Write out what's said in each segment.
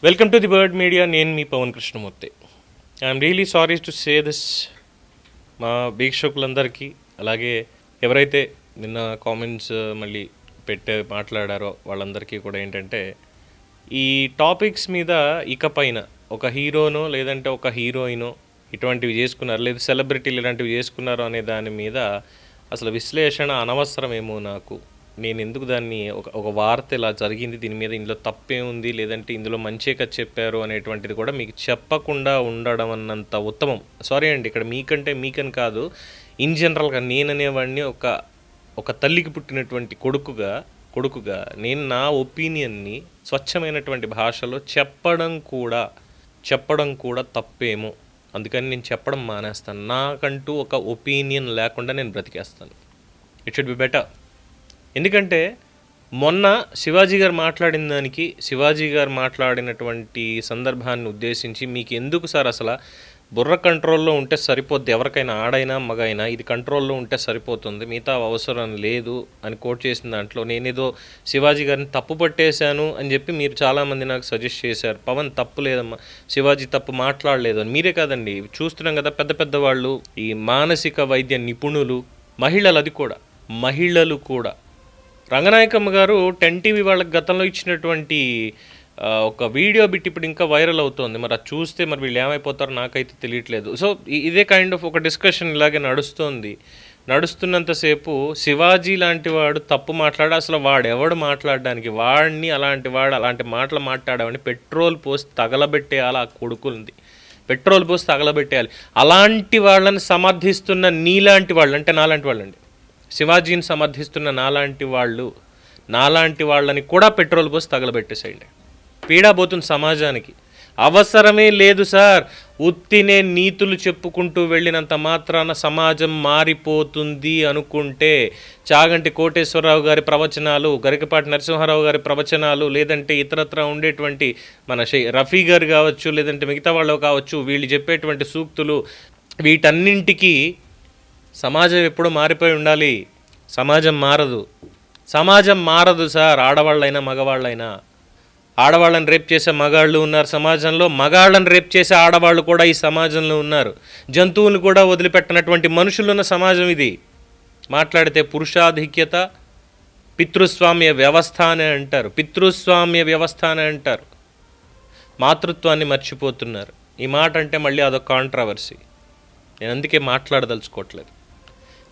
Welcome to the Bird Media. నేను మీ Pavan Krishnamurthy. I'm really sorry to say this. మా వీక్షకులందరికీ, అలాగే ఎవరైతే నిన్న కామెంట్స్ మళ్ళీ మాట్లాడారో వాళ్ళందరికీ కూడా ఏంటంటే, ఈ టాపిక్స్ మీద ఇకపైన ఒక హీరోనో లేదంటే ఒక హీరోయినో ఇటువంటివి చేసుకున్నారు, లేదు సెలబ్రిటీలు ఇలాంటివి చేసుకున్నారు అనే దాని మీద అసలు విశ్లేషణ అనవసరమేమో నాకు. నేను ఎందుకు దాన్ని ఒక వార్త ఇలా జరిగింది, దీని మీద ఇందులో తప్పే ఉంది, లేదంటే ఇందులో మంచే కదా చెప్పారు అనేటువంటిది కూడా మీకు చెప్పకుండా ఉండడం అన్నంత ఉత్తమం. సారీ అండి, ఇక్కడ మీకని కాదు, ఇన్ జనరల్గా నేననేవాడిని ఒక తల్లికి పుట్టినటువంటి కొడుకుగా నేను నా ఒపీనియన్ని స్వచ్ఛమైనటువంటి భాషలో చెప్పడం కూడా తప్పేమో. అందుకని నేను చెప్పడం మానేస్తాను. నాకంటూ ఒక ఒపీనియన్ లేకుండా నేను బ్రతికేస్తాను. It should be better. ఎందుకంటే మొన్న శివాజీ గారు మాట్లాడిన దానికి, శివాజీ గారు మాట్లాడినటువంటి సందర్భాన్ని ఉద్దేశించి మీకు ఎందుకు సార్ అసలు బుర్ర కంట్రోల్లో ఉంటే సరిపోద్ది, ఎవరికైనా ఆడైనా మగైనా ఇది కంట్రోల్లో ఉంటే సరిపోతుంది, మిగతా అవసరం లేదు అని కోట్ చేసిన దాంట్లో నేనేదో శివాజీ గారిని తప్పు పట్టేశాను అని చెప్పి మీరు చాలామంది నాకు సజెస్ట్ చేశారు. పవన్ తప్పు లేదమ్మా, శివాజీ తప్పు మాట్లాడలేదు అని. మీరే కాదండి, చూస్తున్నాం కదా పెద్ద వాళ్ళు, ఈ మానసిక వైద్య నిపుణులు, మహిళలు కూడా రంగనాయకమ్మ గారు 10 TV వాళ్ళకి గతంలో ఇచ్చినటువంటి ఒక వీడియో బిట్ ఇప్పుడు ఇంకా వైరల్ అవుతోంది. మరి అది చూస్తే మరి వీళ్ళు ఏమైపోతారో నాకైతే తెలియట్లేదు. సో ఇదే కైండ్ ఆఫ్ ఒక డిస్కషన్ ఇలాగే నడుస్తున్నంతసేపు శివాజీ లాంటి వాడు తప్పు అసలు వాడెవడు మాట్లాడడానికి, అలాంటి మాటలు మాట్లాడేవాడిని పెట్రోల్ పోసి తగలబెట్టేయాలి. ఆ కొడుకులది పెట్రోల్ పోసి తగలబెట్టేయాలి. అలాంటి వాళ్ళని సమర్థిస్తున్న నీలాంటి వాళ్ళు, అంటే నాలాంటి వాళ్ళండి, శివాజీని సమర్థిస్తున్న నాలాంటి వాళ్ళని కూడా పెట్రోల్ పోసి తగలబెట్టేసేయండి. పీడాపోతుంది సమాజానికి. అవసరమే లేదు సార్. ఉత్తినే నీతులు చెప్పుకుంటూ వెళ్ళినంత మాత్రాన సమాజం మారిపోతుంది అనుకుంటే చాగంటి కోటేశ్వరరావు గారి ప్రవచనాలు, గరికపాటి నరసింహారావు గారి ప్రవచనాలు, లేదంటే ఇతరత్ర ఉండేటువంటి మన రఫీ గారు కావచ్చు, లేదంటే మిగతా వాళ్ళు కావచ్చు, వీళ్ళు చెప్పేటువంటి సూక్తులు, వీటన్నింటికి సమాజం ఎప్పుడూ మారిపోయి ఉండాలి. సమాజం మారదు సార్. ఆడవాళ్ళైనా మగవాళ్ళైనా, ఆడవాళ్ళని రేప్ చేసే మగాళ్ళు ఉన్నారు సమాజంలో, మగాళ్ళని రేప్ చేసే ఆడవాళ్ళు కూడా ఈ సమాజంలో ఉన్నారు. జంతువులు కూడా వదిలిపెట్టినటువంటి మనుషులున్న సమాజం ఇది. మాట్లాడితే పురుషాధిక్యత, పితృస్వామ్య వ్యవస్థ అని అంటారు. మాతృత్వాన్ని మర్చిపోతున్నారు. ఈ మాట అంటే మళ్ళీ అదొక కాంట్రవర్సీ. నేను అందుకే మాట్లాడదలుచుకోవట్లేదు.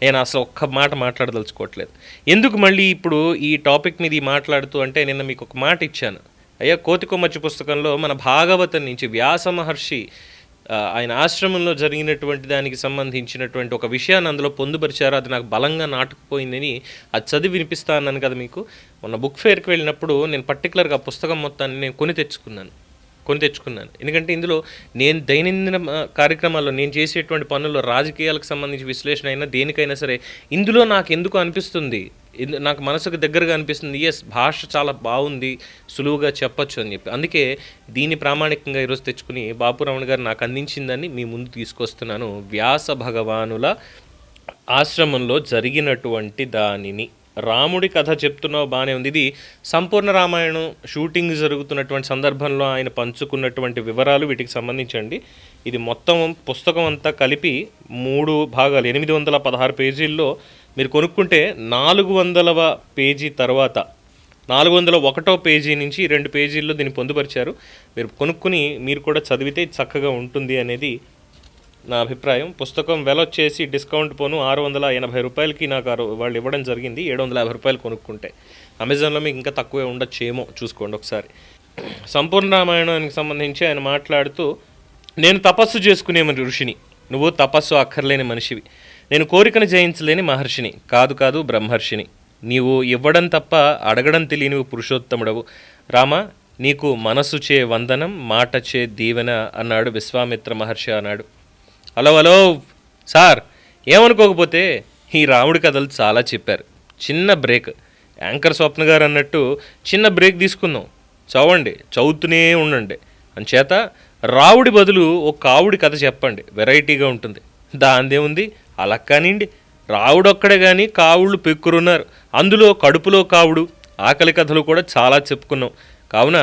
నేను అసలు ఒక్క మాట మాట్లాడదలుచుకోవట్లేదు. ఎందుకు మళ్ళీ ఇప్పుడు ఈ టాపిక్ మీద మాట్లాడుతూ అంటే, నిన్న మీకు ఒక మాట ఇచ్చాను. అయ్యా, కోతికొమ్మచ్చి పుస్తకంలో మన భాగవతం నుంచి వ్యాస మహర్షి ఆయన ఆశ్రమంలో జరిగినటువంటి దానికి సంబంధించినటువంటి ఒక విషయాన్ని అందులో పొందుపరిచారు. అది నాకు బలంగా నాటుకుపోయిందని అది చదివి వినిపిస్తా అన్నాను కదా మీకు. మొన్న బుక్ ఫేర్కి వెళ్ళినప్పుడు నేను పర్టికులర్గా పుస్తకం మొత్తాన్ని నేను కొని తెచ్చుకున్నాను. ఎందుకంటే ఇందులో నేను దైనందిన కార్యక్రమాల్లో నేను చేసేటువంటి పనుల్లో రాజకీయాలకు సంబంధించి విశ్లేషణ అయినా దేనికైనా సరే ఇందులో నాకు ఎందుకు అనిపిస్తుంది, నాకు మనసుకు దగ్గరగా అనిపిస్తుంది, ఎస్ భాష చాలా బాగుంది, సులువుగా చెప్పచ్చు అని చెప్పి. అందుకే దీన్ని ప్రామాణికంగా ఈరోజు తెచ్చుకుని బాపురావణ్ గారు నాకు అందించిందని మీ ముందు తీసుకొస్తున్నాను. వ్యాస భగవానుల ఆశ్రమంలో జరిగినటువంటి దానిని, రాముడి కథ చెప్తున్నావు బాగానే ఉంది. ఇది సంపూర్ణ రామాయణం షూటింగ్ జరుగుతున్నటువంటి సందర్భంలో ఆయన పంచుకున్నటువంటి వివరాలు, వీటికి సంబంధించండి. ఇది మొత్తం పుస్తకం అంతా కలిపి 3 భాగాలు, 816 పేజీల్లో మీరు కొనుక్కుంటే 400వ పేజీ తర్వాత 401వ పేజీ నుంచి 2 పేజీల్లో దీన్ని పొందుపరిచారు. మీరు కొనుక్కుని మీరు కూడా చదివితే చక్కగా ఉంటుంది అనేది నా అభిప్రాయం. పుస్తకం వెల వచ్చేసి డిస్కౌంట్ పోను 680 రూపాయలకి నాకు వాళ్ళు ఇవ్వడం జరిగింది. 750 రూపాయలు కొనుక్కుంటే. అమెజాన్లో మీకు ఇంకా తక్కువే ఉండొచ్చేమో, చూసుకోండి ఒకసారి. సంపూర్ణ రామాయణానికి సంబంధించి ఆయన మాట్లాడుతూ, నేను తపస్సు చేసుకునే ఋషిని, నువ్వు తపస్సు అక్కర్లేని మనిషివి. నేను కోరికను జయించలేని మహర్షిని, కాదు బ్రహ్మర్షిని. నీవు ఇవ్వడం తప్ప అడగడం తెలియనివి పురుషోత్తముడవు. రామ, నీకు మనసుచే వందనం, మాటచే దీవెన అన్నాడు విశ్వామిత్ర మహర్షి అన్నాడు. హలో సార్, ఏమనుకోకపోతే ఈ రాముడి కథలు చాలా చెప్పారు. చిన్న బ్రేక్, యాంకర్ స్వప్న గారు అన్నట్టు చిన్న బ్రేక్ తీసుకుందాం. చదువుతూనే ఉండండి. అంచేత రావుడి బదులు ఒక కావుడి కథ చెప్పండి, వెరైటీగా ఉంటుంది. దాందేముంది, అలా కానివ్వండి. రావుడొక్కడే కానీ కావుళ్ళు పెక్కురున్నారు. అందులో కడుపులో కావుడు, ఆకలి కథలు కూడా చాలా చెప్పుకున్నాం. కావున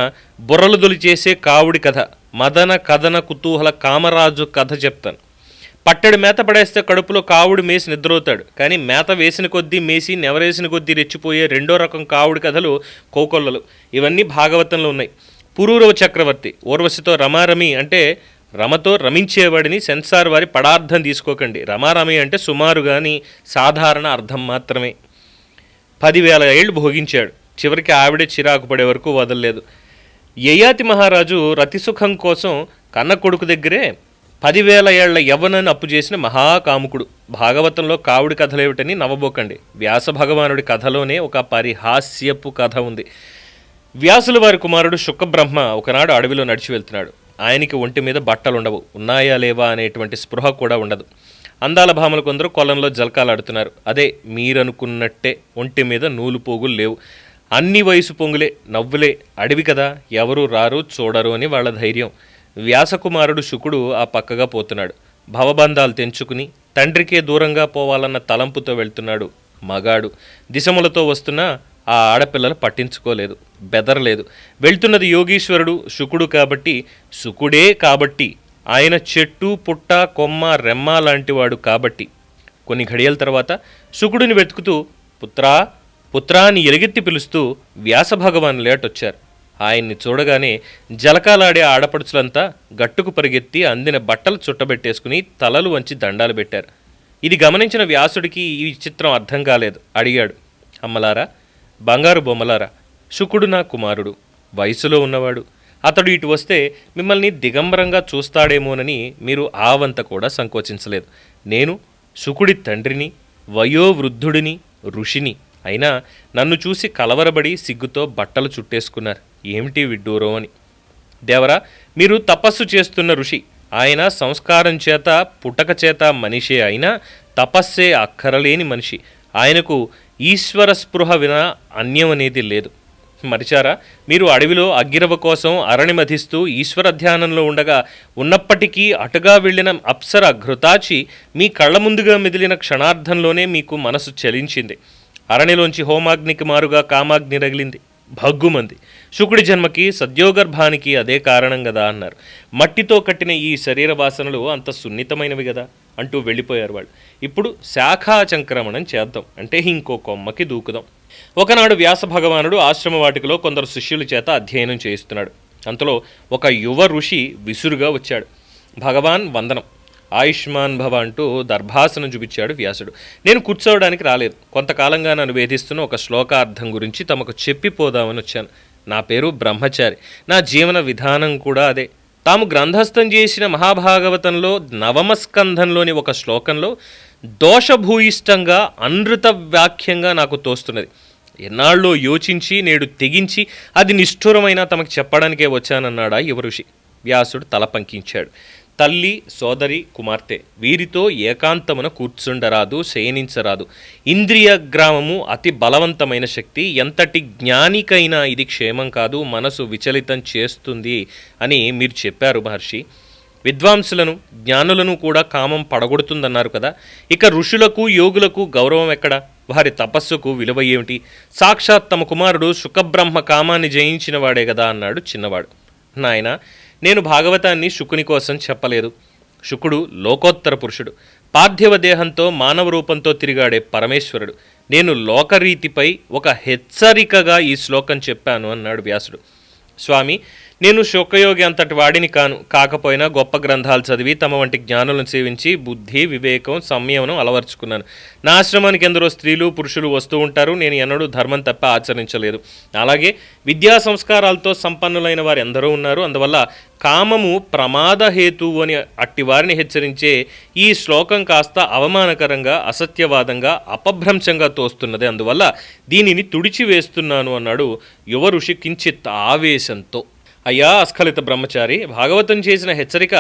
బుర్రలు దొలిచేసే కావుడి కథ, మదన కథన కుతూహల కామరాజు కథ చెప్తాను. పట్టెడు మేత పడేస్తే కడుపులో కావుడు మేసి నిద్రవుతాడు, కానీ మేత వేసిన కొద్దీ మేసి నెవరేసిన కొద్దీ రెచ్చిపోయే రెండో రకం కావుడి కథలు కోకొల్లలు. ఇవన్నీ భాగవతంలో ఉన్నాయి. పురూరవ చక్రవర్తి ఊర్వశితో రమారమి అంటే రమతో రమించేవాడిని సెన్సార్ వారి పడార్థం తీసుకోకండి. రమారమి అంటే సుమారు కానీ సాధారణ అర్థం మాత్రమే. 10,000 ఏళ్ళు భోగించాడు, చివరికి ఆవిడే చిరాకు పడే వరకు వదలలేదు. యయాతి మహారాజు రతిసుఖం కోసం కన్న కొడుకు దగ్గరే 10,000 ఏళ్ల యవ్వనాన్ని అప్పు చేసిన మహాకాముకుడు. భాగవతంలో కావుడి కథలేమిటని నవ్వబోకండి. వ్యాస భగవానుడి కథలోనే ఒక పరిహాస్యపు కథ ఉంది. వ్యాసుల వారి కుమారుడు శుకబ్రహ్మ ఒకనాడు అడవిలో నడిచి వెళ్తున్నాడు. ఆయనకి ఒంటి మీద బట్టలుండవు, ఉన్నాయా లేవా అనేటువంటి స్పృహ కూడా ఉండదు. అందాల భామలు కొందరు కొలంలో జలకాలాడుతున్నారు. అదే మీరనుకున్నట్టే ఒంటి మీద నూలు పోగులు లేవు. అన్ని వయసు పొంగులే, నవ్వులే. అడవి కదా, ఎవరు రారు చూడరు అని వాళ్ళ ధైర్యం. వ్యాసకుమారుడు శుకుడు ఆ పక్కగా పోతున్నాడు. భవబంధాలు తెంచుకుని తండ్రికే దూరంగా పోవాలన్న తలంపుతో వెళ్తున్నాడు. మగాడు దిశములతో వస్తున్నా ఆ ఆడపిల్లలు పట్టించుకోలేదు, బెదరలేదు. వెళ్తున్నది యోగీశ్వరుడు శుకుడు కాబట్టి, శుకుడే కాబట్టి, ఆయన చెట్టు పుట్ట కొమ్మ రెమ్మ లాంటివాడు కాబట్టి. కొన్ని ఘడియల తర్వాత శుకుడిని వెతుకుతూ పుత్రా పుత్రా అని ఎలుగెత్తి పిలుస్తూ వ్యాసభగవాన్ లేటొచ్చారు. ఆయన్ని చూడగానే జలకాలాడే ఆడపడుచులంతా గట్టుకు పరిగెత్తి అందిన బట్టలు చుట్టబెట్టేసుకుని తలలు వంచి దండాలు పెట్టారు. ఇది గమనించిన వ్యాసుడికి ఈ చిత్రం అర్థం కాలేదు. అడిగాడు, అమ్మలారా, బంగారు బొమ్మలారా, శుకుడు నా కుమారుడు, వయసులో ఉన్నవాడు. అతడు ఇటు వస్తే మిమ్మల్ని దిగంబరంగా చూస్తాడేమోనని మీరు ఆవంత కూడా సంకోచించలేదు. నేను శుకుడి తండ్రిని, వయోవృద్ధుడిని, ఋషిని. అయినా నన్ను చూసి కలవరబడి సిగ్గుతో బట్టలు చుట్టేసుకున్నారు. ఏమిటి విడ్డూరం అని. దేవరా, మీరు తపస్సు చేస్తున్న ఋషి. ఆయన సంస్కారం చేత పుట్టక చేత మనిషే అయినా తపస్సే అక్కరలేని మనిషి. ఆయనకు ఈశ్వర స్పృహ వినా అన్యం అనేది లేదు. మరిచారా, మీరు అడవిలో అగ్గిరవ కోసం అరణి మధిస్తూ ఈశ్వర ధ్యానంలో ఉండగా ఉన్నప్పటికీ అటుగా వెళ్ళిన అప్సర ఘృతాచి మీ కళ్ళ ముందుగా మెదిలిన క్షణార్థంలోనే మీకు మనసు చలించింది. అరణిలోంచి హోమాగ్నికి మారుగా కామాగ్ని రగిలింది, భగ్గుమంది. శుకుడి జన్మకి సద్యోగర్భానికి అదే కారణం కదా అన్నారు. మట్టితో కట్టిన ఈ శరీర వాసనలు అంత సున్నితమైనవి కదా అంటూ వెళ్ళిపోయారు వాళ్ళు. ఇప్పుడు శాఖాచంక్రమణం చేద్దాం, అంటే ఇంకో కొమ్మకి దూకుదాం. ఒకనాడు వ్యాస భగవానుడు ఆశ్రమవాటికలో కొందరు శిష్యుల చేత అధ్యయనం చేయిస్తున్నాడు. అంతలో ఒక యువ ఋషి విసురుగా వచ్చాడు. భగవాన్ వందనం, ఆయుష్మాన్ భవ అంటూ దర్భాసనం చూపించాడు వ్యాసుడు. నేను కూర్చోవడానికి రాలేదు. కొంతకాలంగా నన్ను వేధిస్తున్న ఒక శ్లోకార్థం గురించి తమకు చెప్పిపోదామని వచ్చాను. నా పేరు బ్రహ్మచారి, నా జీవన విధానం కూడా అదే. తాము గ్రంథస్థం చేసిన మహాభాగవతంలో 9వ స్కంధంలోని ఒక శ్లోకంలో దోషభూయిష్టంగా అనృత వాక్యంగా నాకు తోస్తున్నది. ఎన్నాళ్ళో యోచించి నేడు తెగించి అది నిష్ఠురమైన తమకు చెప్పడానికే వచ్చానన్నాడా యువ ఋషి. వ్యాసుడు తల పంకించాడు. తల్లి, సోదరి, కుమార్తె వీరితో ఏకాంతమున కూర్చుండరాదు, శయనించరాదు. ఇంద్రియ గ్రామము అతి బలవంతమైన శక్తి. ఎంతటి జ్ఞానికైనా ఇది క్షేమం కాదు, మనసు విచలితం చేస్తుంది అని మీరు చెప్పారు మహర్షి. విద్వాంసులను, జ్ఞానులను కూడా కామం పడగొడుతుందన్నారు కదా. ఇక ఋషులకు, యోగులకు గౌరవం ఎక్కడ? వారి తపస్సుకు విలువ ఏమిటి? సాక్షాత్ తమ కుమారుడు శుకబ్రహ్మ కామాన్ని జయించిన వాడే కదా అన్నాడు చిన్నవాడు. నాయన, నేను భాగవతాన్ని శుకుని కోసం చెప్పలేదు. శుకుడు లోకోత్తర పురుషుడు, పార్థివ దేహంతో మానవ రూపంతో తిరిగాడే పరమేశ్వరుడు. నేను లోకరీతిపై ఒక హెచ్చరికగా ఈ శ్లోకం చెప్పాను అన్నాడు వ్యాసుడు. స్వామి, నేను శోకయోగి అంతటి వాడిని కాను. కాకపోయినా గొప్ప గ్రంథాలు చదివి తమ వంటి జ్ఞానులను సేవించి బుద్ధి, వివేకం, సంయమనం అలవర్చుకున్నాను. నా ఆశ్రమానికి ఎందరో స్త్రీలు, పురుషులు వస్తూ ఉంటారు. నేను ఎన్నడూ ధర్మం తప్ప ఆచరించలేదు. అలాగే విద్యా సంస్కారాలతో సంపన్నులైన వారు ఎందరో ఉన్నారు. అందువల్ల కామము ప్రమాద హేతువు అని అట్టి వారిని హెచ్చరించే ఈ శ్లోకం కాస్త అవమానకరంగా, అసత్యవాదంగా, అపభ్రంశంగా తోస్తున్నది. అందువల్ల దీనిని తుడిచివేస్తున్నాను అన్నాడు యువ ఋషి కించిత్ ఆవేశంతో. అయ్యా అస్ఖలిత బ్రహ్మచారి, భాగవతం చేసిన హెచ్చరిక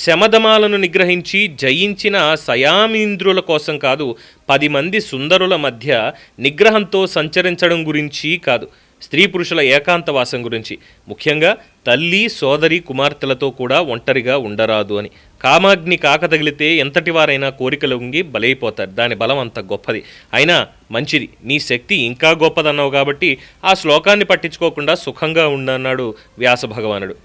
శమధమాలను నిగ్రహించి జయించిన సయామీంద్రుల కోసం కాదు, 10 మంది సుందరుల మధ్య నిగ్రహంతో సంచరించడం గురించి కాదు, స్త్రీ పురుషుల ఏకాంతవాసం గురించి, ముఖ్యంగా తల్లి సోదరి కుమార్తెలతో కూడా ఒంటరిగా ఉండరాదు అని. కామాగ్ని కాక తగిలితే ఎంతటి వారైనా కోరికలు ఉంగి బలైపోతారు. దాని బలం అంత గొప్పది. అయినా మంచిది, నీ శక్తి ఇంకా గొప్పదన్నావు కాబట్టి ఆ శ్లోకాన్ని పట్టించుకోకుండా సుఖంగా ఉండన్నాడు వ్యాస భగవానుడు.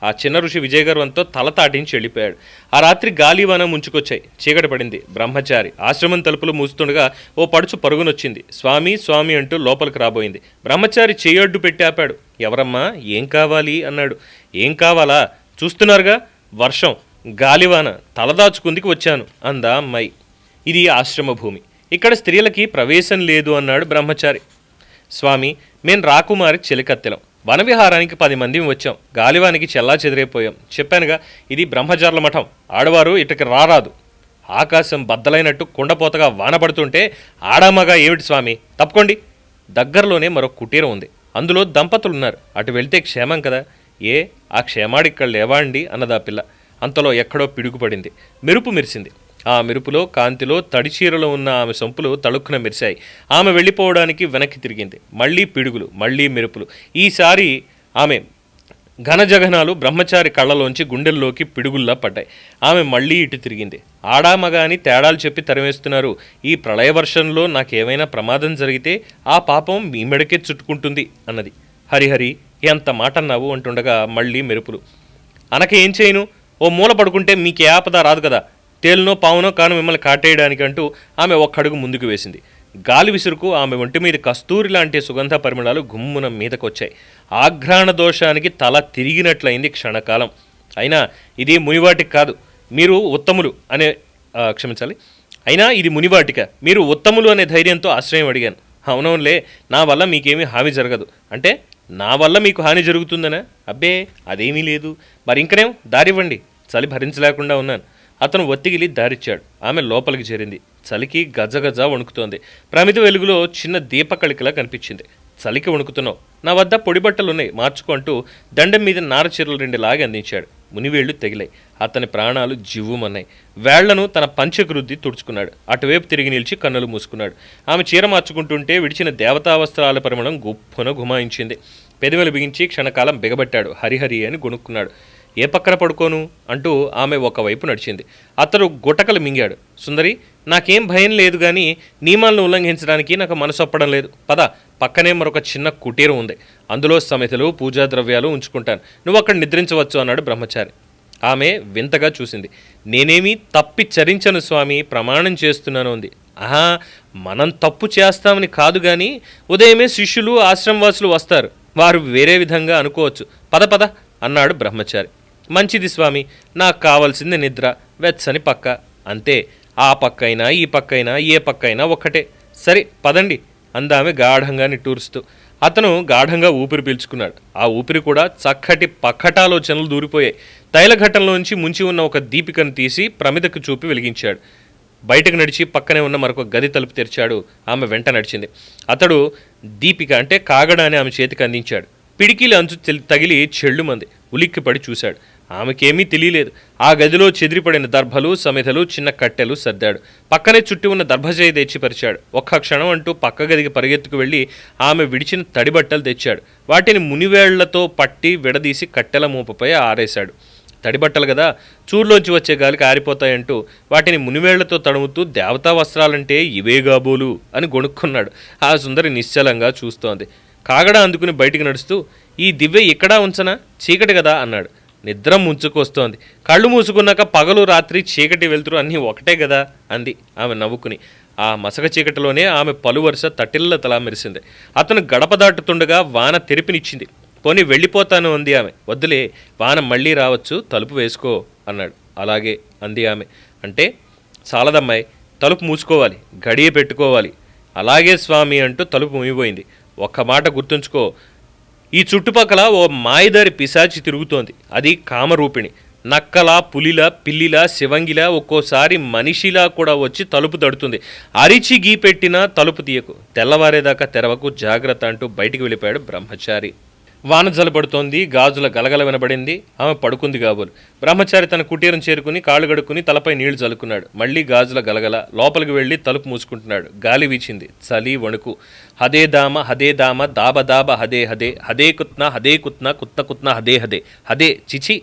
ఆ చిన్న ఋషి విజయగర్వంతో తల తాటించి వెళ్ళిపోయాడు. ఆ రాత్రి గాలివాన ముంచుకొచ్చాయి. చీకటి పడింది. బ్రహ్మచారి ఆశ్రమం తలుపులు మూస్తుండగా ఓ పడుచు పరుగునొచ్చింది. స్వామి స్వామి అంటూ లోపలికి రాబోయింది. బ్రహ్మచారి చేయొడ్డు పెట్టి ఆపాడు. ఎవరమ్మా, ఏం కావాలి అన్నాడు. ఏం కావాలా, చూస్తున్నారుగా వర్షం గాలివాన, తలదాచుకుందికి వచ్చాను అందా అమ్మాయి. ఇది ఆశ్రమ భూమి, ఇక్కడ స్త్రీలకి ప్రవేశం లేదు అన్నాడు బ్రహ్మచారి. స్వామి, మేం రాకుమారి చెలికత్తెలం, వనవిహారానికి 10 మంది వచ్చాం, గాలివానికి చెల్లా చెదిరైపోయాం. చెప్పానుగా, ఇది బ్రహ్మచారుల మఠం, ఆడవారు ఇటుకి రారాదు. ఆకాశం బద్దలైనట్టు కుండపోతగా వాన పడుతుంటే ఆడామగా ఏమిటి స్వామి, తప్పుకోండి. దగ్గరలోనే మరో కుటీరం ఉంది, అందులో దంపతులున్నారు, అటు వెళ్తే క్షేమం కదా. ఏ, ఆ క్షేమాడిక్కడ లేవా అండి అన్నదా పిల్ల. అంతలో ఎక్కడో పిడుగుపడింది. మెరుపు మెరిసింది. ఆ మెరుపులో కాంతిలో తడిచీరలో ఉన్న ఆమె సొంపులు తళుక్కున మెరిశాయి. ఆమె వెళ్ళిపోవడానికి వెనక్కి తిరిగింది. మళ్లీ పిడుగులు, మళ్లీ మెరుపులు. ఈసారి ఆమె ఘనజగనాలు బ్రహ్మచారి కళ్ళలోంచి గుండెల్లోకి పిడుగుల్లా పడ్డాయి. ఆమె మళ్లీ ఇటు తిరిగింది. ఆడామగా అని తేడాలు చెప్పి తరిమేస్తున్నారు. ఈ ప్రళయ వర్షంలో నాకేమైనా ప్రమాదం జరిగితే ఆ పాపం మీ మెడకే చుట్టుకుంటుంది అన్నది. హరిహరి, ఎంత మాట అన్నావు అంటుండగా మళ్లీ మెరుపులు. అనక ఏం చేయను, ఓ మూల పడుకుంటే మీకే ఆపద రాదు కదా, తేలునో పావునో కాను మిమ్మల్ని కాటేయడానికి అంటూ ఆమె ఒక్కడుగు ముందుకు వేసింది. గాలి విసురుకు ఆమె ఒంటి మీద కస్తూరి లాంటి సుగంధ పరిమళాలు గుమ్మున మీదకొచ్చాయి. ఆఘ్రాణ దోషానికి తల తిరిగినట్లయింది క్షణకాలం. అయినా ఇది మునివాటికి కాదు, మీరు ఉత్తములు అనే క్షమించాలి అయినా ఇది మునివాటిక, మీరు ఉత్తములు అనే ధైర్యంతో ఆశ్రయం అడిగాను. అవునవునులే, నా వల్ల మీకేమీ హాని జరగదు. అంటే నా వల్ల మీకు హాని జరుగుతుందనా? అబ్బే, అదేమీ లేదు. మరి ఇంకనేం, దారివ్వండి, చలి భరించలేకుండా ఉన్నాను. అతను ఒత్తిగిలి దారిచ్చాడు. ఆమె లోపలికి చేరింది. చలికి గజగజ వణుకుతోంది. ప్రమిద వెలుగులో చిన్న దీపకళికలా కనిపించింది. చలికి వణుకుతున్నావు, నా వద్ద పొడి బట్టలున్నాయి, మార్చుకుంటూ దండం మీద నారచీరలు 2 లాగి అందించాడు. మునివేళ్లు తెగిలాయి. అతని ప్రాణాలు జివ్వుమన్నాయి. వేళ్లను తన పంచెకు రుద్ది తుడుచుకున్నాడు. అటువైపు తిరిగి నిలిచి కన్నులు మూసుకున్నాడు. ఆమె చీర మార్చుకుంటుంటే విడిచిన దేవతావస్త్రాల పరిమళం గుప్పున గుమాయించింది. పెదవులు బిగించి క్షణకాలం బిగబట్టాడు. హరిహరి అని గొణుక్కున్నాడు. ఏ పక్కన పడుకోను అంటూ ఆమె ఒకవైపు నడిచింది. అతడు గుటకలు మింగాడు. సుందరి, నాకేం భయం లేదు, కానీ నియమాలను ఉల్లంఘించడానికి నాకు మనసొప్పడం లేదు. పద, పక్కనే మరొక చిన్న కుటీరం ఉంది, అందులో సమితులు పూజా ద్రవ్యాలు ఉంచుకుంటాను, నువ్వు అక్కడ నిద్రించవచ్చు అన్నాడు బ్రహ్మచారి. ఆమె వింతగా చూసింది. నేనేమీ తప్పి చరించను స్వామి, ప్రమాణం చేస్తున్నాను అంది. ఆహా, మనం తప్పు చేస్తామని కాదు, కానీ ఉదయమే శిష్యులు ఆశ్రమవాసులు వస్తారు, వారు వేరే విధంగా అనుకోవచ్చు. పద పద అన్నాడు బ్రహ్మచారి. మంచిది స్వామి, నాకు కావలసింది నిద్ర, వెచ్చని పక్క, అంతే. ఆ పక్కైనా ఈ పక్కైనా ఏ పక్కైనా ఒక్కటే. సరే పదండి అందామె గాఢంగా నిట్టూరుస్తూ. అతను గాఢంగా ఊపిరి పీల్చుకున్నాడు. ఆ ఊపిరి కూడా చక్కటి పక్కటాలోచనలు దూరిపోయాయి. తైలఘట్టంలోంచి ముంచి ఉన్న ఒక దీపికను తీసి ప్రమిదకు చూపి వెలిగించాడు. బయటకు నడిచి పక్కనే ఉన్న మరొక గది తలుపు తెరిచాడు. ఆమె వెంట నడిచింది. అతడు దీపిక అంటే కాగడ అని ఆమె చేతికి అందించాడు. పిడికిలి అంచు తగిలి చెళ్ళుమంది. ఉలిక్కిపడి చూశాడు. ఆమెకేమీ తెలియలేదు. ఆ గదిలో చెదిరిపడిన దర్భలు, సమిధలు, చిన్న కట్టెలు సర్దాడు. పక్కనే చుట్టి ఉన్న దర్భజేయి తెచ్చిపరిచాడు. ఒక్క క్షణం అంటూ పక్క గదికి పరిగెత్తుకు వెళ్ళి ఆమె విడిచిన తడిబట్టలు తెచ్చాడు. వాటిని మునివేళ్లతో పట్టి విడదీసి కట్టెల మూపపై ఆరేశాడు. తడిబట్టలు కదా, చూరులోంచి వచ్చే గాలికి ఆరిపోతాయంటూ వాటిని మునివేళ్లతో తడుముతూ దేవతా వస్త్రాలంటే ఇవే గాబోలు అని గొణుక్కున్నాడు. ఆ సుందరి నిశ్చలంగా చూస్తోంది. కాగడ అందుకుని బయటికి నడుస్తూ, ఈ దివ్య ఇక్కడా ఉంచనా, చీకటి కదా అన్నాడు. నిద్ర ముంచుకొస్తోంది. కళ్ళు మూసుకున్నాక పగలు రాత్రి చీకటి వెలుతురు అన్నీ ఒకటే కదా అంది ఆమె నవ్వుకుని. ఆ మసక చీకటిలోనే ఆమె పలువరుస తటిల్ల తలా మెరిసింది. అతను గడప దాటుతుండగా వాన తెరిపినిచ్చింది. పోనీ వెళ్ళిపోతాను అంది ఆమె. వద్దులే, వాన మళ్ళీ రావచ్చు, తలుపు వేసుకో అన్నాడు. అలాగే అంది ఆమె. అంటే చాలదమ్మాయి, తలుపు మూసుకోవాలి, గడియ పెట్టుకోవాలి. అలాగే స్వామి అంటూ తలుపు మూగిపోయింది. ఒక్క మాట గుర్తుంచుకో, ఈ చుట్టుపక్కల ఓ మాయదారి పిశాచి తిరుగుతోంది. అది కామరూపిణి. నక్కలా, పులిలా, పిల్లిలా, శివంగిలా, ఒక్కోసారి మనిషిలా కూడా వచ్చి తలుపు తడుతుంది. అరిచి గీపెట్టినా తలుపు తీయకు, తెల్లవారేదాకా తెరవకు, జాగ్రత్త అంటూ బయటికి వెళ్ళిపోయాడు బ్రహ్మచారి. వాన జలపడుతోంది, గాజుల గలగల వినబడింది. ఆమె పడుకుంది కాబోలు. బ్రహ్మచారి తన కుటీరం చేరుకుని కాళ్ళు గడుక్కుని తలపై నీళ్లు జల్లుకున్నాడు. మళ్ళీ గాజుల గలగల. లోపలికి వెళ్ళి తలుపు మూసుకుంటున్నాడు. గాలి వీచింది. చలి, వణుకు. హదే దామ హదే దామ దాబ దాబ హదే హదే హదే కుత్న కుత్న కుత్న హదే హదే హదే. చిచి,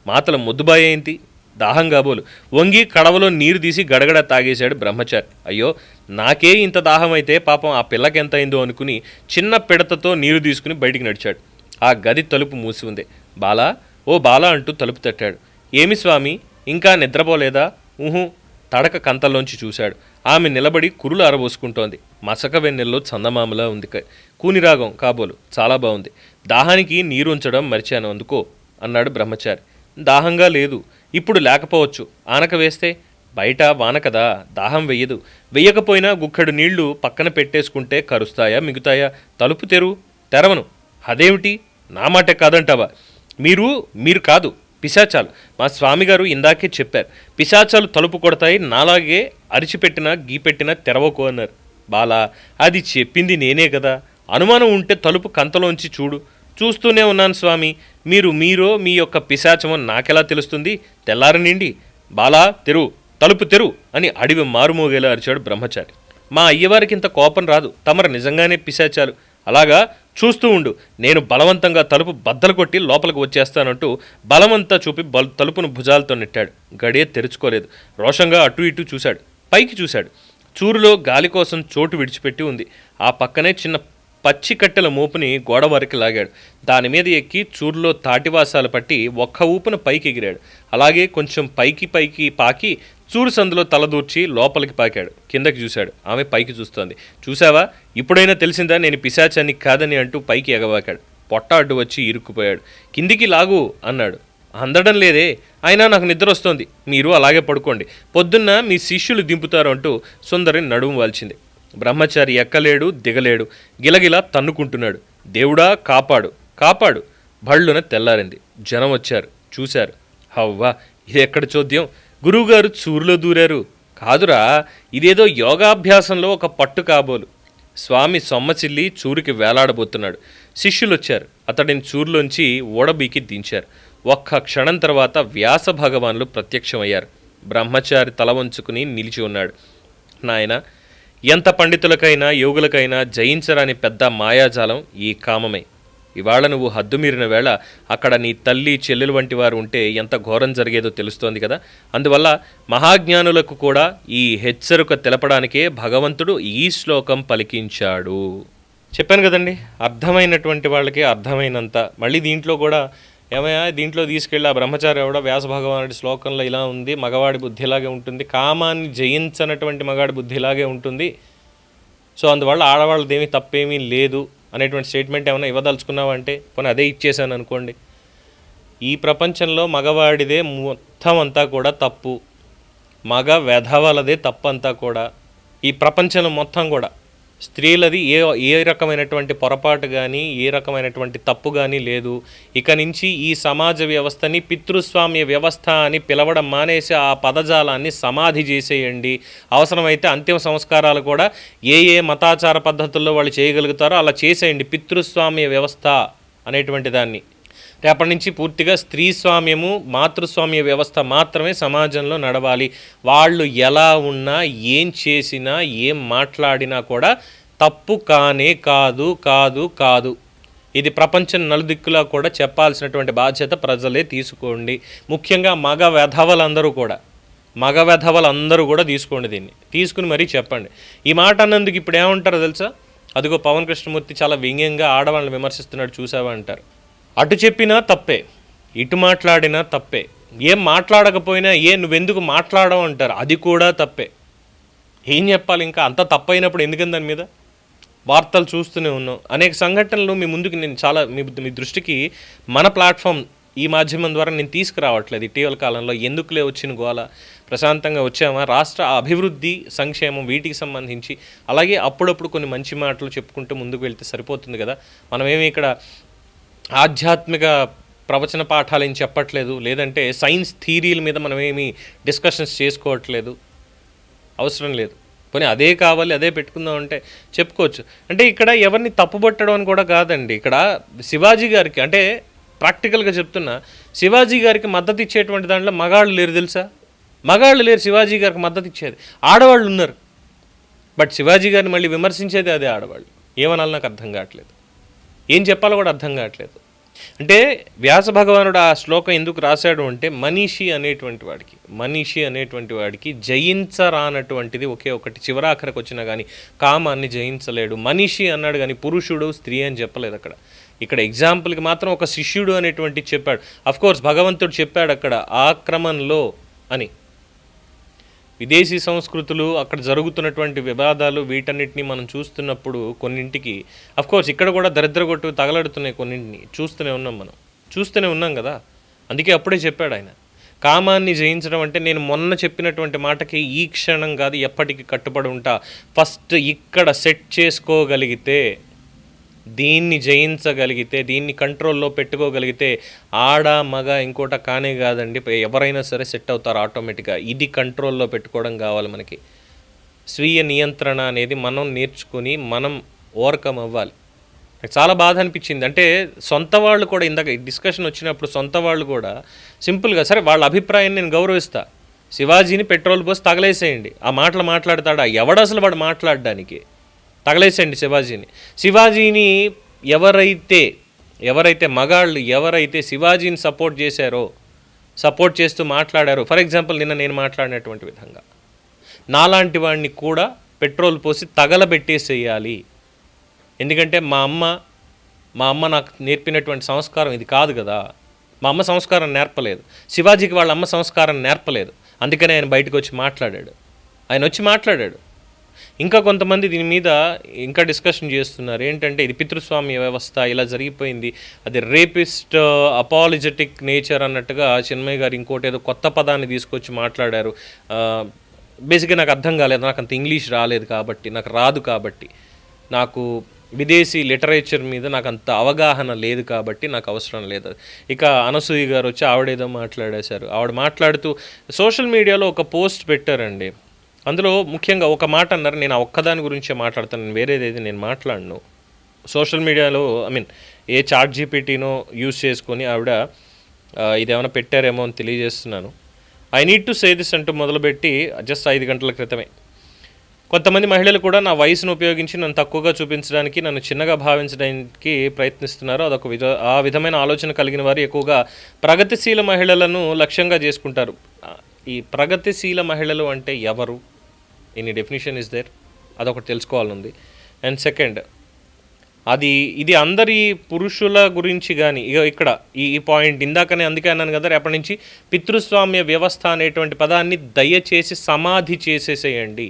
మాతల మొద్దుబాయేంటి? దాహం కాబోలు. వంగి కడవలో నీరు తీసి గడగడ తాగేశాడు బ్రహ్మచారి. అయ్యో, నాకే ఇంత దాహం అయితే పాపం ఆ పిల్లకెంత అయిందో అనుకుని చిన్న పిడతతో నీరు తీసుకుని బయటికి నడిచాడు. ఆ గది తలుపు మూసి ఉంది. బాలా, ఓ బాలా అంటూ తలుపు తట్టాడు. ఏమి స్వామి, ఇంకా నిద్రపోలేదా? ఊహు. తడక కంతల్లోంచి చూశాడు. ఆమె నిలబడి కురులు అరబోసుకుంటోంది. మసక వెన్నెల్లో చందమామలా ఉంది. కూనిరాగం కాబోలు. చాలా బాగుంది. దాహానికి నీరు ఉంచడం మర్చాను, అందుకో అన్నాడు బ్రహ్మచారి. దాహంగా లేదు. ఇప్పుడు లేకపోవచ్చు. ఆనక వేస్తే? బయట వాన కదా, దాహం వెయ్యదు. వెయ్యకపోయినా గుక్కడు నీళ్లు పక్కన పెట్టేసుకుంటే కరుస్తాయా మిగుతాయా? తలుపు తెరవను. అదేమిటి, నా మాటే కాదంటావా? మీరు కాదు, పిశాచాలు. మా స్వామిగారు ఇందాకే చెప్పారు, పిశాచాలు తలుపు కొడతాయి, నాలాగే అరిచిపెట్టినా గీపెట్టినా తెరవకు అన్నారు. బాలా, అది చెప్పింది నేనే కదా. అనుమానం ఉంటే తలుపు కంతలోంచి చూడు. చూస్తూనే ఉన్నాను స్వామి. మీరో మీ యొక్క పిశాచమో నాకెలా తెలుస్తుంది? తెల్లారనిండి. బాలా, తలుపు తెరు అని అడివి మారుమోగేలా అరిచాడు బ్రహ్మచారి. మా అయ్యవారికి ఇంత కోపం రాదు. తమరు నిజంగానే పిశాచాలు. అలాగా, చూస్తూ ఉండు. నేను బలవంతంగా తలుపు బద్దలు కొట్టి లోపలికి వచ్చేస్తానంటూ బలమంతా చూపి తలుపును భుజాలతో నెట్టాడు. గడియ తెరుచుకోలేదు. రోషంగా అటు ఇటు చూశాడు. పైకి చూశాడు. చూరులో గాలి కోసం చోటు విడిచిపెట్టి ఉంది. ఆ పక్కనే చిన్న పచ్చి కట్టెల మోపుని గోడ వరకు లాగాడు. దాని మీద ఎక్కి చూరులో తాటివాసాలు పట్టి ఒక్క ఊపున పైకి ఎగిరాడు. అలాగే కొంచెం పైకి పాకి చూరు సందులో తలదూర్చి లోపలికి పాకాడు. కిందకి చూశాడు. ఆమె పైకి చూస్తోంది. చూసావా, ఇప్పుడైనా తెలిసిందా నేను పిశాచాన్ని కాదని అంటూ పైకి ఎగవాకాడు. పొట్ట అడ్డు వచ్చి ఇరుక్కుపోయాడు. కిందికి లాగు అన్నాడు. అందడం లేదే, అయినా నాకు నిద్ర వస్తోంది. మీరు అలాగే పడుకోండి, పొద్దున్న మీ శిష్యులు దింపుతారు అంటూ సుందరి నడుము వాల్చింది. బ్రహ్మచారి ఎక్కలేడు, దిగలేడు. గిలగిలా తన్నుకుంటున్నాడు. దేవుడా, కాపాడు. భళ్ళున తెల్లారింది. జనం వచ్చారు, చూశారు. హవ్వా, ఇదెక్కడ చోద్యం? గురువుగారు చూరులో దూరారు. కాదురా, ఇదేదో యోగాభ్యాసంలో ఒక పట్టు కాబోలు. స్వామి సొమ్మసిల్లి చూరుకి వేలాడబోతున్నాడు. శిష్యులొచ్చారు. అతడిని చూరులోంచి ఓడబీకి దించారు. ఒక్క క్షణం తర్వాత వ్యాస భగవానులు ప్రత్యక్షమయ్యారు. బ్రహ్మచారి తల వంచుకుని నిలిచి ఉన్నాడు. నాయన, ఎంత పండితులకైనా యోగులకైనా జయించరాని పెద్ద మాయాజాలం ఈ కామమే. ఇవాళ నువ్వు హద్దుమీరిన వేళ అక్కడ నీ తల్లి చెల్లెలు వంటి వారు ఉంటే ఎంత ఘోరం జరిగేదో తెలుస్తోంది కదా. అందువల్ల మహాజ్ఞానులకు కూడా ఈ హెచ్చరిక తెలపడానికే భగవంతుడు ఈ శ్లోకం పలికించాడు. చెప్పాను కదండి, అర్థమైనటువంటి వాళ్ళకి అర్థమైనంత. మళ్ళీ దీంట్లో కూడా ఏమయ్యా, దీంట్లో తీసుకెళ్ళి ఆ బ్రహ్మచారి ఎవడో వ్యాస భగవానుడి శ్లోకంలో ఇలా ఉంది, మగవాడి బుద్ధి ఇలాగే ఉంటుంది, కామాన్ని జయించనటువంటి మగాడి బుద్ధి ఇలాగే ఉంటుంది, సో అందువల్ల ఆడవాళ్ళదేమీ తప్పేమీ లేదు అనేటువంటి స్టేట్మెంట్ ఏమైనా ఇవ్వదలుచుకున్నావా అంటే పోనీ అదే ఇచ్చేసాను అనుకోండి. ఈ ప్రపంచంలో మగవాడిదే మొత్తం అంతా కూడా తప్పు, మగ వెధవలదే తప్పంతా కూడా. ఈ ప్రపంచంలో మొత్తం కూడా స్త్రీలది ఏ రకమైనటువంటి పొరపాటు కానీ ఏ రకమైనటువంటి తప్పు కానీ లేదు. ఇక నుంచి ఈ సమాజ వ్యవస్థని పితృస్వామ్య వ్యవస్థ అని పిలవడం మానేసి ఆ పదజాలాన్ని సమాధి చేసేయండి. అవసరమైతే అంతిమ సంస్కారాలు కూడా ఏ మతాచార పద్ధతుల్లో వాళ్ళు చేయగలుగుతారో అలా చేసేయండి. పితృస్వామ్య వ్యవస్థ అనేటువంటి దాన్ని రేపటి నుంచి పూర్తిగా స్త్రీస్వామ్యము మాతృస్వామ్య వ్యవస్థ మాత్రమే సమాజంలో నడవాలి. వాళ్ళు ఎలా ఉన్నా ఏం చేసినా ఏం మాట్లాడినా కూడా తప్పు కానే కాదు. ఇది ప్రపంచం నలుదిక్కులా కూడా చెప్పాల్సినటువంటి బాధ్యత ప్రజలే తీసుకోండి. ముఖ్యంగా మగ వెధవలందరూ కూడా తీసుకోండి. దీన్ని తీసుకుని మరీ చెప్పండి. ఈ మాట అన్నందుకు ఇప్పుడు ఏమంటారో తెలుసా? అదిగో పవన్ కృష్ణమూర్తి చాలా వ్యంగ్యంగా ఆడవాళ్ళని విమర్శిస్తున్నాడు చూసావా అంటారు. అటు చెప్పినా తప్పే, ఇటు మాట్లాడినా తప్పే. ఏం మాట్లాడకపోయినా నువ్వెందుకు మాట్లాడవు అంటారు, అది కూడా తప్పే. ఏం చెప్పాలి ఇంకా? అంత తప్పైనప్పుడు ఎందుకని దాని మీద వార్తలు చూస్తూనే ఉన్నాం. అనేక సంఘటనలు మీ ముందుకు నేను చాలా మీ దృష్టికి మన ప్లాట్ఫామ్ ఈ మాధ్యమం ద్వారా నేను తీసుకురావట్లేదు. ఇటీవల కాలంలో ఎందుకులే వచ్చిన గోల, ప్రశాంతంగా వచ్చామా, రాష్ట్ర అభివృద్ధి సంక్షేమం వీటికి సంబంధించి అలాగే అప్పుడప్పుడు కొన్ని మంచి మాటలు చెప్పుకుంటూ ముందుకు వెళ్తే సరిపోతుంది కదా. మనమేమి ఇక్కడ ఆధ్యాత్మిక ప్రవచన పాఠాలు ఏం చెప్పట్లేదు, లేదంటే సైన్స్ థీరీల మీద మనమేమి డిస్కషన్స్ చేసుకోవట్లేదు, అవసరం లేదు. పోనీ అదే కావాలి అదే పెట్టుకుందాం అంటే చెప్పుకోవచ్చు. అంటే ఇక్కడ ఎవరిని తప్పుపట్టడం అని కూడా కాదండి. ఇక్కడ శివాజీ గారికి అంటే ప్రాక్టికల్గా చెప్తున్నా, శివాజీ గారికి మద్దతు ఇచ్చేటువంటి దాంట్లో మగాళ్ళు లేరు తెలుసా. మగాళ్ళు లేరు శివాజీ గారికి మద్దతు ఇచ్చేది, ఆడవాళ్ళు ఉన్నారు. బట్ శివాజీ గారిని మళ్ళీ విమర్శించేది అదే ఆడవాళ్ళు. ఏమనాలి నాకు అర్థం కావట్లేదు, ఏం చెప్పాలో కూడా అర్థం కావట్లేదు. అంటే వ్యాస భగవానుడు ఆ శ్లోకం ఎందుకు రాశాడు అంటే మనీషి అనేటువంటి వాడికి జయించరానటువంటిది ఒకే ఒకటి, చివరాఖరికి వచ్చినా కానీ కామాన్ని జయించలేడు. మనీషి అన్నాడు కానీ పురుషుడు స్త్రీ అని చెప్పలేదు అక్కడ. ఇక్కడ ఎగ్జాంపుల్కి మాత్రం ఒక శిష్యుడు అనేటువంటి చెప్పాడు. అఫ్కోర్స్ భగవంతుడు చెప్పాడు అక్కడ ఆక్రమణలో అని. విదేశీ సంస్కృతులు, అక్కడ జరుగుతున్నటువంటి వివాదాలు, వీటన్నిటిని మనం చూస్తున్నప్పుడు కొన్నింటికి అఫ్కోర్స్ ఇక్కడ కూడా దరిద్రగొట్టు తగలడుతున్నాయి, కొన్నింటిని చూస్తూనే ఉన్నాం కదా. అందుకే అప్పుడే చెప్పాడు ఆయన, కామాన్ని జయించడం అంటే నేను మొన్న చెప్పినటువంటి మాటకి ఈ క్షణం కాదు ఎప్పటికీ కట్టుబడి ఉంటా. ఫస్ట్ ఇక్కడ సెట్ చేసుకోగలిగితే, దీన్ని జయించగలిగితే, దీన్ని కంట్రోల్లో పెట్టుకోగలిగితే ఆడ మగ ఇంకోట కానే కాదండి, ఎవరైనా సరే సెట్ అవుతారు ఆటోమేటిక్గా. ఇది కంట్రోల్లో పెట్టుకోవడం కావాలి మనకి. స్వీయ నియంత్రణ అనేది మనం నేర్చుకుని మనం ఓవర్కమ్ అవ్వాలి. నాకు చాలా బాధ అనిపించింది. అంటే సొంత వాళ్ళు కూడా ఇందాక డిస్కషన్ వచ్చినప్పుడు సొంత వాళ్ళు కూడా సింపుల్గా సరే వాళ్ళ అభిప్రాయాన్ని నేను గౌరవిస్తా, శివాజీని పెట్రోల్ పోసి తగలేసేయండి, ఆ మాటలు మాట్లాడతాడా ఎవడు అసలు వాడు మాట్లాడడానికి, తగలేసేయండి శివాజీని ఎవరైతే మగాళ్ళు ఎవరైతే శివాజీని సపోర్ట్ చేస్తూ మాట్లాడారో, ఫర్ ఎగ్జాంపుల్ నిన్న నేను మాట్లాడినటువంటి విధంగా నాలాంటి వాడిని కూడా పెట్రోల్ పోసి తగలబెట్టేసేయాలి. ఎందుకంటే మా అమ్మ నాకు నేర్పినటువంటి సంస్కారం ఇది కాదు కదా. మా అమ్మ సంస్కారం నేర్పలేదు, శివాజీకి వాళ్ళ అమ్మ సంస్కారం నేర్పలేదు. అందుకనే ఆయన బయటకు వచ్చి మాట్లాడాడు. ఇంకా కొంతమంది దీని మీద ఇంకా డిస్కషన్ చేస్తున్నారు. ఏంటంటే ఇది పితృస్వామ్య వ్యవస్థ, ఇలా జరిగిపోయింది, అది రేపిస్ట్ అపాలజెటిక్ నేచర్ అన్నట్టుగా చిన్మయ్య గారు ఇంకోటి ఏదో కొత్త పదాన్ని తీసుకొచ్చి మాట్లాడారు. బేసిక్గా నాకు అర్థం కాలేదు, నాకు అంత ఇంగ్లీష్ రాలేదు కాబట్టి, నాకు రాదు కాబట్టి, నాకు విదేశీ లిటరేచర్ మీద నాకు అంత అవగాహన లేదు కాబట్టి నాకు అవసరం లేదు. ఇక అనసూయ గారు వచ్చి ఆవిడేదో మాట్లాడేశారు. ఆవిడ మాట్లాడుతూ సోషల్ మీడియాలో ఒక పోస్ట్ పెట్టారండి. అందులో ముఖ్యంగా ఒక మాట అన్నారు, నేను ఆ ఒక్కదాని గురించే మాట్లాడతాను, వేరేదేది నేను మాట్లాడను. సోషల్ మీడియాలో ఏ చాట్ జీపీటీనో యూజ్ చేసుకొని ఆవిడ ఇదేమైనా పెట్టారేమో అని తెలియజేస్తున్నాను. I need to say this అంటూ మొదలుపెట్టి జస్ట్ 5 గంటల క్రితమే కొంతమంది మహిళలు కూడా నా వయసును ఉపయోగించి నన్ను తక్కువగా చూపించడానికి, నన్ను చిన్నగా భావించడానికి ప్రయత్నిస్తున్నారు. ఆ విధమైన ఆలోచన కలిగిన వారు ఎక్కువగా ప్రగతిశీల మహిళలను లక్ష్యంగా చేసుకుంటారు. ఈ ప్రగతిశీల మహిళలు అంటే ఎవరు? Any definition is there? అదొకటి తెలుసుకోవాలనుంది. అండ్ సెకండ్, ఇది అందరి పురుషుల గురించి కానీ ఇక్కడ ఈ పాయింట్ ఇందాకనే అందుకే అన్నాను కదా, రేపటి నుంచి పితృస్వామ్య వ్యవస్థ అనేటువంటి పదాన్ని దయచేసి సమాధి చేసేసేయండి,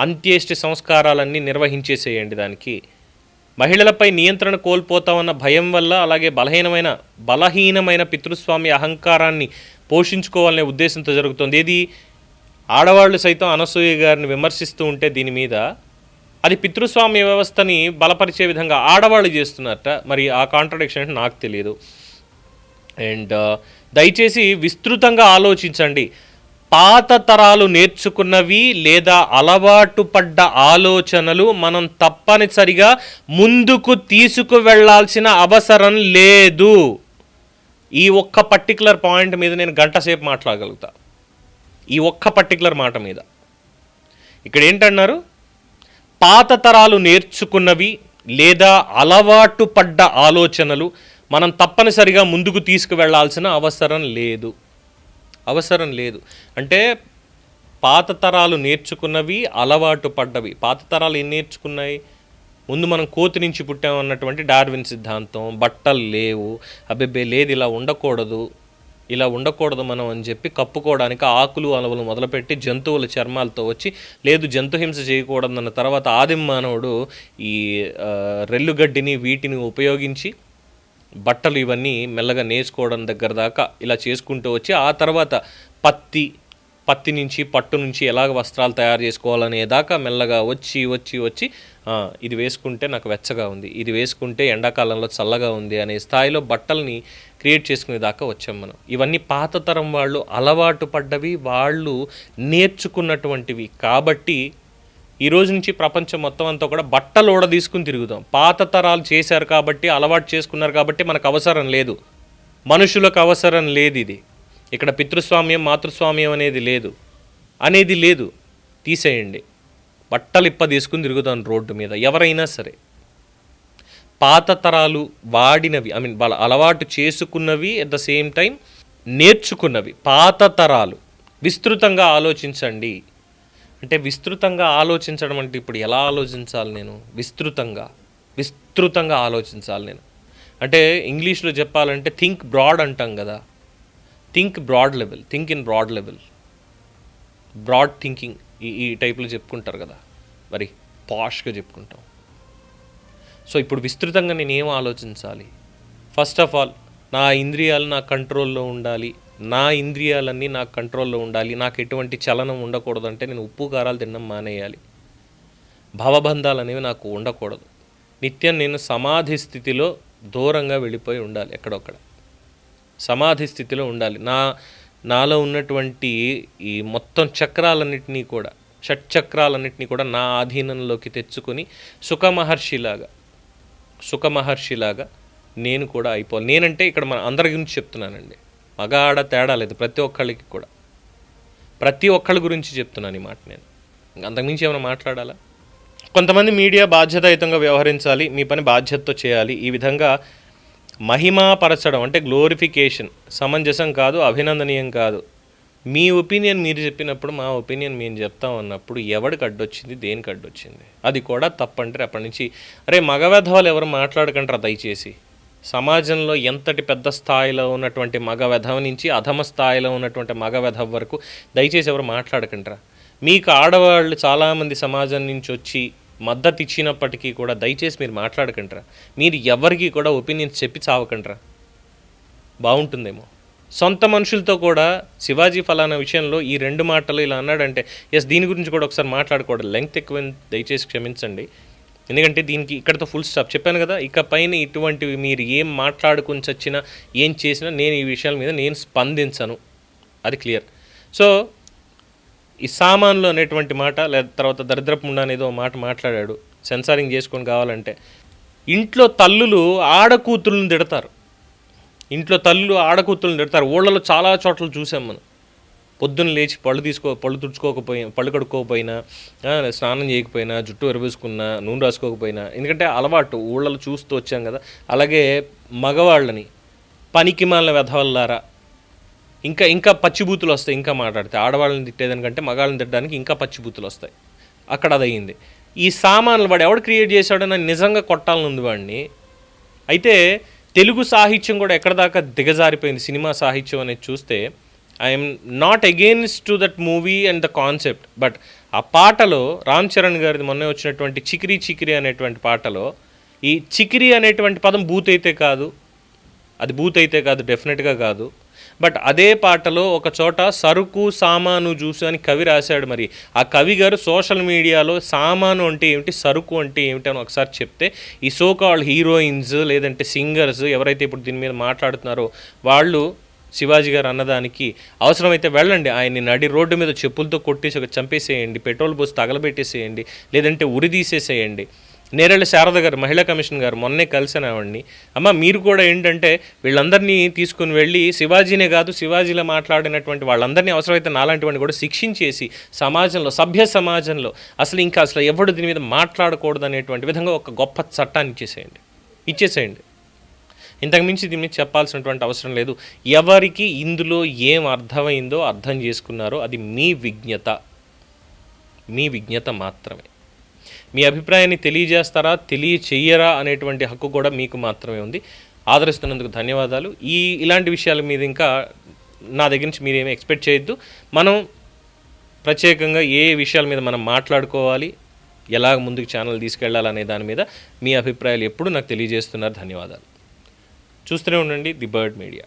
అంత్యేష్టి సంస్కారాలన్నీ నిర్వహించేసేయండి. దానికి మహిళలపై నియంత్రణ కోల్పోతామన్న భయం వల్ల, అలాగే బలహీనమైన పితృస్వామ్య అహంకారాన్ని పోషించుకోవాలనే ఉద్దేశంతో జరుగుతుంది. ఇది ఆడవాళ్ళు సైతం అనసూయ గారిని విమర్శిస్తూ ఉంటే దీని మీద అది పితృస్వామ్య వ్యవస్థని బలపరిచే విధంగా ఆడవాళ్ళు చేస్తున్నారట. మరి ఆ కాంట్రడిక్షన్ అంటే నాకు తెలియదు. అండ్ దయచేసి విస్తృతంగా ఆలోచించండి. పాత తరాలు నేర్చుకున్నవి లేదా అలవాటు పడ్డ ఆలోచనలు మనం తప్పనిసరిగా ముందుకు తీసుకువెళ్లాల్సిన అవసరం లేదు. ఈ ఒక్క పర్టికులర్ పాయింట్ మీద నేను గంట సేపు మాట్లాడగలుగుతా, ఈ ఒక్క పర్టికులర్ మాట మీద. ఇక్కడ ఏంటన్నారు, పాత తరాలు నేర్చుకున్నవి లేదా అలవాటు పడ్డ ఆలోచనలు మనం తప్పనిసరిగా ముందుకు తీసుకువెళ్లాల్సిన అవసరం లేదు. అంటే పాత తరాలు నేర్చుకున్నవి, అలవాటు పడ్డవి. పాత తరాలు ఏం నేర్చుకున్నాయి? ముందు మనం కోతి నుంచి పుట్టామన్నటువంటి డార్విన్ సిద్ధాంతం, బట్టలు లేవు, అబ్బెబ్బే లేదు, ఇలా ఉండకూడదు మనం అని చెప్పి కప్పుకోవడానికి ఆకులు అలవలు మొదలుపెట్టి జంతువుల చర్మాలతో వచ్చి, లేదు జంతుహింస చేయకూడదన్న తర్వాత ఆదిమ మానవుడు ఈ రెల్లుగడ్డిని వీటిని ఉపయోగించి బట్టలు ఇవన్నీ మెల్లగా నేర్చుకోవడం దగ్గర దాకా ఇలా చేసుకుంటూ వచ్చి, ఆ తర్వాత పత్తి నుంచి పట్టు నుంచి ఎలాగ వస్త్రాలు తయారు చేసుకోవాలనే దాకా మెల్లగా వచ్చి ఇది వేసుకుంటే నాకు వెచ్చగా ఉంది, ఇది వేసుకుంటే ఎండాకాలంలో చల్లగా ఉంది అనే స్థాయిలో బట్టల్ని క్రియేట్ చేసుకునే దాకా వచ్చాం మనం. ఇవన్నీ పాత తరం వాళ్ళు అలవాటు పడ్డవి, వాళ్ళు నేర్చుకున్నటువంటివి. కాబట్టి ఈ రోజు నుంచి ప్రపంచం మొత్తం అంతా కూడా బట్టలు ఓడ తీసుకుని తిరుగుతాం. పాత తరాలు చేశారు కాబట్టి, అలవాటు చేసుకున్నారు కాబట్టి మనకు అవసరం లేదు, మనుషులకు అవసరం లేదు. ఇది ఇక్కడ పితృస్వామ్యం మాతృస్వామ్యం అనేది లేదు. తీసేయండి. బట్టలు తీసుకుని తిరుగుతాం రోడ్డు మీద ఎవరైనా సరే. పాత తరాలు వాడినవి, వాళ్ళ అలవాటు చేసుకున్నవి, అట్ ద సేమ్ టైం నేర్చుకున్నవి పాత తరాలు. విస్తృతంగా ఆలోచించండి. అంటే విస్తృతంగా ఆలోచించడం అంటే ఇప్పుడు ఎలా ఆలోచించాలి నేను? విస్తృతంగా ఆలోచించాలి నేను. అంటే ఇంగ్లీష్లో చెప్పాలంటే థింక్ బ్రాడ్ అంటాం కదా. Think broad level, think in broad level, broad thinking ఈ టైప్లో చెప్పుకుంటారు కదా, మరి పాష్గా చెప్పుకుంటాం. సో ఇప్పుడు విస్తృతంగా నేను ఏం ఆలోచించాలి? ఫస్ట్ ఆఫ్ ఆల్ నా ఇంద్రియాలు నా కంట్రోల్లో ఉండాలి. నాకు ఎటువంటి చలనం ఉండకూడదంటే నేను ఉప్పు కారాలు తినడం మానేయాలి. భవబంధాలు అనేవి నాకు ఉండకూడదు. నిత్యం నేను సమాధి స్థితిలో దూరంగా వెళ్ళిపోయి ఉండాలి. ఎక్కడొక్కడ సమాధి స్థితిలో ఉండాలి. నాలో ఉన్నటువంటి ఈ మొత్తం చక్రాలన్నింటినీ కూడా, షట్చక్రాలన్నింటినీ కూడా నా ఆధీనంలోకి తెచ్చుకొని సుఖమహర్షిలాగా నేను కూడా అయిపోవాలి. నేనంటే ఇక్కడ మన అందరి గురించి చెప్తున్నానండి, మగ ఆడ తేడా లేదు. ప్రతి ఒక్కళ్ళ గురించి చెప్తున్నాను ఈ మాట నేను. అంతకుమించి ఏమైనా మాట్లాడాలా? కొంతమంది మీడియా బాధ్యతాయుతంగా వ్యవహరించాలి, మీ పని బాధ్యతతో చేయాలి. ఈ విధంగా మహిమాపరచడం అంటే గ్లోరిఫికేషన్ సమంజసం కాదు, అభినందనీయం కాదు. మీ ఒపీనియన్ మీరు చెప్పినప్పుడు మా ఒపీనియన్ మేము చెప్తాం అన్నప్పుడు ఎవడికి అడ్డొచ్చింది, దేనికి అడ్డొచ్చింది? అది కూడా తప్పంటారు. అప్పటి నుంచి మగవెధవాళ్ళు ఎవరు మాట్లాడకంటారా దయచేసి. సమాజంలో ఎంతటి పెద్ద స్థాయిలో ఉన్నటువంటి మగ వెధవ నుంచి అధమ స్థాయిలో ఉన్నటువంటి మగ వెధవ వరకు దయచేసి ఎవరు మాట్లాడకంటారా. మీకు ఆడవాళ్ళు చాలామంది సమాజం నుంచి వచ్చి మద్దతు ఇచ్చినప్పటికీ కూడా దయచేసి మీరు మాట్లాడకంటారా. మీరు ఎవరికి కూడా ఒపీనియన్స్ చెప్పి చావకంటారా, బాగుంటుందేమో. సొంత మనుషులతో కూడా శివాజీ ఫలానా విషయంలో ఈ 2 మాటలు ఇలా అన్నాడంటే దీని గురించి కూడా ఒకసారి మాట్లాడకూడదు. లెంగ్త్ ఎక్కువ, దయచేసి క్షమించండి. ఎందుకంటే దీనికి ఇక్కడతో ఫుల్ స్టాప్. చెప్పాను కదా, ఇక పైన ఇటువంటివి మీరు ఏం మాట్లాడుకుని చచ్చినా ఏం చేసినా నేను ఈ విషయాల మీద నేను స్పందించను, అది క్లియర్. సో ఈ సామాన్లు అనేటువంటి మాట, లేదా తర్వాత దరిద్రపు ముండా అనేదో మాట మాట్లాడాడు, సెన్సారింగ్ చేసుకొని కావాలంటే. ఇంట్లో తల్లులు ఆడకూతులను తిడతారు, ఊళ్ళలో చాలా చోట్ల చూసాం మనం. పొద్దున్న లేచి పళ్ళు కడుక్కోకపోయినా, స్నానం చేయకపోయినా, జుట్టు ఎరవేసుకున్నా, నూనె రాసుకోకపోయినా, ఎందుకంటే అలవాటు ఊళ్ళలో చూస్తూ వచ్చాం కదా. అలాగే మగవాళ్ళని పనికి మాలిన వెధవల్లారా, ఇంకా పచ్చిబూతులు వస్తాయి. ఇంకా మాట్లాడితే ఆడవాళ్ళని తిట్టేదానికంటే మగవాళ్ళని తిట్టడానికి ఇంకా పచ్చిబూతులు వస్తాయి. అక్కడ అదయింది. ఈ సామాన్లు వాడు ఎవడు క్రియేట్ చేశాడని నిజంగా కొట్టాలనుంది వాడిని. అయితే తెలుగు సాహిత్యం కూడా ఎక్కడ దాకా దిగజారిపోయింది సినిమా సాహిత్యం అనేది చూస్తే. I'm not against to that movie and the concept, but ఆ పాటలో రామ్ చరణ్ గారిది మొన్న వచ్చినటువంటి చికిరి అనేటువంటి పాటలో ఈ చికిరి అనేటువంటి పదం బూత్ అయితే కాదు, డెఫినెట్గా కాదు. బట్ అదే పాటలో ఒక చోట సరుకు సామాను జ్యూసు అని కవి రాశాడు. మరి ఆ కవి గారు సోషల్ మీడియాలో సామాను అంటే ఏమిటి, సరుకు అంటే ఏమిటి అని ఒకసారి చెప్తే ఈ సోకాల్డ్ హీరోయిన్స్ లేదంటే సింగర్స్ ఎవరైతే ఇప్పుడు దీని మీద మాట్లాడుతున్నారో వాళ్ళు శివాజీ గారు అన్నదానికి అవసరమైతే వెళ్ళండి, ఆయన్ని నడి రోడ్డు మీద చెప్పులతో కొట్టేసి చంపేసేయండి, పెట్రోల్ పోసి తగలబెట్టేసేయండి, లేదంటే ఉరి తీసేసేయండి. నేరేళ్ళ శారద గారు మహిళా కమిషన్ గారు మొన్నే కలిసిన ఆవిడ్ని, అమ్మ మీరు కూడా ఏంటంటే వీళ్ళందరినీ తీసుకుని వెళ్ళి శివాజీనే కాదు సమాజిలో మాట్లాడినటువంటి వాళ్ళందరినీ అవసరమైతే నాలాంటి వాడిని కూడా శిక్షించేసి సమాజంలో, సభ్య సమాజంలో అసలు ఎవడు దీని మీద మాట్లాడకూడదు అనేటువంటి విధంగా ఒక గొప్ప చట్టాన్ని ఇచ్చేసేయండి. ఇంతకుమించి దీని మీద చెప్పాల్సినటువంటి అవసరం లేదు. ఎవరికి ఇందులో ఏం అర్థమైందో అర్థం చేసుకున్నారో అది మీ విజ్ఞత మాత్రమే. మీ అభిప్రాయాన్ని తెలియజేస్తారా తెలియచేయరా అనేటువంటి హక్కు కూడా మీకు మాత్రమే ఉంది. ఆదరిస్తున్నందుకు ధన్యవాదాలు. ఇలాంటి విషయాల మీద ఇంకా నా దగ్గర నుంచి మీరేమీ ఎక్స్పెక్ట్ చేయొద్దు. మనం ప్రత్యేకంగా ఏ విషయాల మీద మనం మాట్లాడుకోవాలి, ఎలా ముందుకు ఛానల్ తీసుకెళ్లాలనే దాని మీద మీ అభిప్రాయాలు ఎప్పుడు నాకు తెలియజేస్తున్నారు. ధన్యవాదాలు. చూస్తూనే ఉండండి ది బర్డ్ మీడియా.